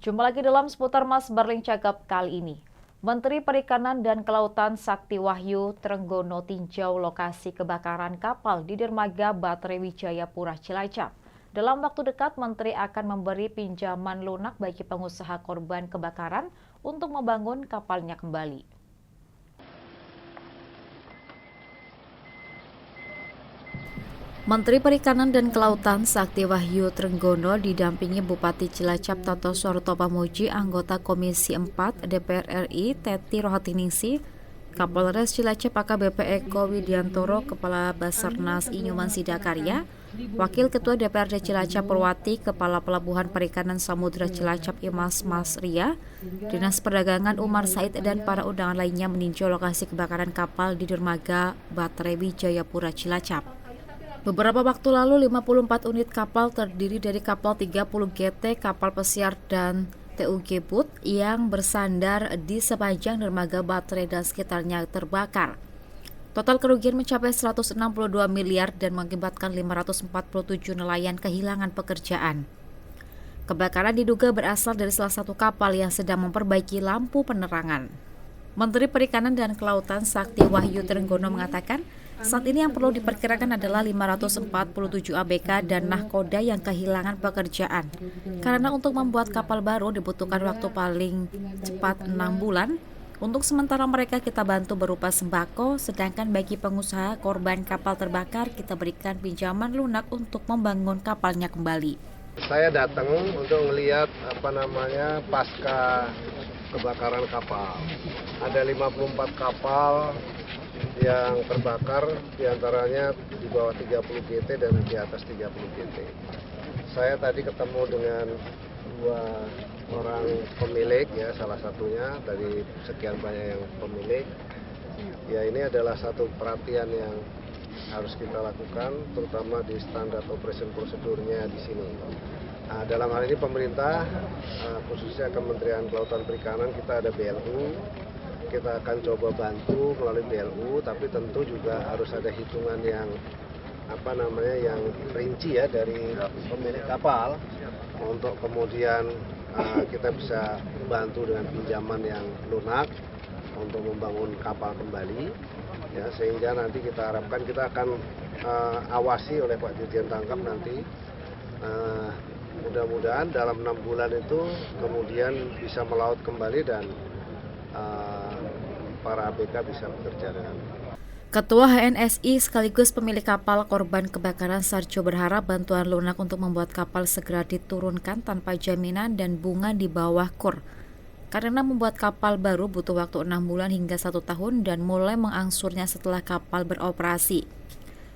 Jumpa lagi dalam seputar Mas Barling Cakap kali ini. Menteri Perikanan dan Kelautan Sakti Wahyu Trenggono tinjau lokasi kebakaran kapal di dermaga Baterai Wijayapura Cilacap. Dalam waktu dekat, Menteri akan memberi pinjaman lunak bagi pengusaha korban kebakaran untuk membangun kapalnya kembali. Menteri Perikanan dan Kelautan Sakti Wahyu Trenggono didampingi Bupati Cilacap Toto Sortopamuji, anggota Komisi 4 DPR RI Teti Rohatiningsih, Kapolres Cilacap AKBP Eko Widiantoro, Kepala Basarnas Inyuman Sidakarya, Wakil Ketua DPRD Cilacap Purwati, Kepala Pelabuhan Perikanan Samudra Cilacap Imas Mas Ria, Dinas Perdagangan Umar Said dan para undangan lainnya meninjau lokasi kebakaran kapal di dermaga Baterai Wijayapura Cilacap. Beberapa waktu lalu 54 unit kapal terdiri dari kapal 30 GT, kapal pesiar dan TUG Boat yang bersandar di sepanjang dermaga Baterai dan sekitarnya terbakar. Total kerugian mencapai 162 miliar dan mengakibatkan 547 nelayan kehilangan pekerjaan. Kebakaran diduga berasal dari salah satu kapal yang sedang memperbaiki lampu penerangan. Menteri Perikanan dan Kelautan Sakti Wahyu Trenggono mengatakan, saat ini yang perlu diperkirakan adalah 547 ABK dan nahkoda yang kehilangan pekerjaan. Karena untuk membuat kapal baru dibutuhkan waktu paling cepat 6 bulan. Untuk sementara mereka kita bantu berupa sembako, sedangkan bagi pengusaha korban kapal terbakar kita berikan pinjaman lunak untuk membangun kapalnya kembali. Saya datang untuk melihat pasca kebakaran kapal. Ada 54 kapal yang terbakar, diantaranya di bawah 30 GT dan di atas 30 GT. Saya tadi ketemu dengan dua orang pemilik, ya, salah satunya dari sekian banyak yang pemilik. Ya, ini adalah satu perhatian yang harus kita lakukan, terutama di standar operation prosedurnya di sini. Nah, dalam hal ini pemerintah, khususnya Kementerian Kelautan Perikanan, kita ada BLU. Kita akan coba bantu melalui BLU, tapi tentu juga harus ada hitungan yang yang rinci ya dari pemilik kapal untuk kemudian kita bisa bantu dengan pinjaman yang lunak untuk membangun kapal kembali, ya, sehingga nanti kita harapkan kita akan awasi oleh Pak Dirjen Tangkap nanti. Mudah-mudahan dalam 6 bulan itu kemudian bisa melaut kembali dan para ABK bisa bekerja dengan. Ketua HNSI sekaligus pemilik kapal korban kebakaran Sarjo berharap bantuan lunak untuk membuat kapal segera diturunkan tanpa jaminan dan bunga di bawah KUR. Karena membuat kapal baru butuh waktu 6 bulan hingga 1 tahun dan mulai mengangsurnya setelah kapal beroperasi.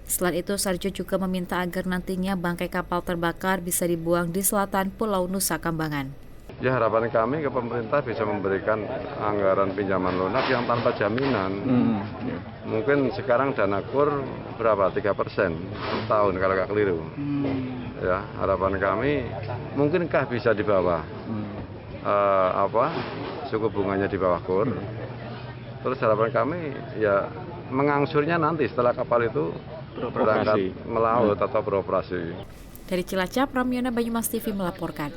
Selain itu, Sarjo juga meminta agar nantinya bangkai kapal terbakar bisa dibuang di selatan Pulau Nusa Kambangan. Ya, harapan kami ke pemerintah bisa memberikan anggaran pinjaman lunak yang tanpa jaminan. Mungkin sekarang dana KUR berapa? 3% setahun kalau nggak keliru. Ya, harapan kami mungkinkah bisa di bawah suku bunganya di bawah KUR. Terus harapan kami ya mengangsurnya nanti setelah kapal itu berangkat melaut atau beroperasi. Dari Cilacap, Ramyana Banyumas TV melaporkan.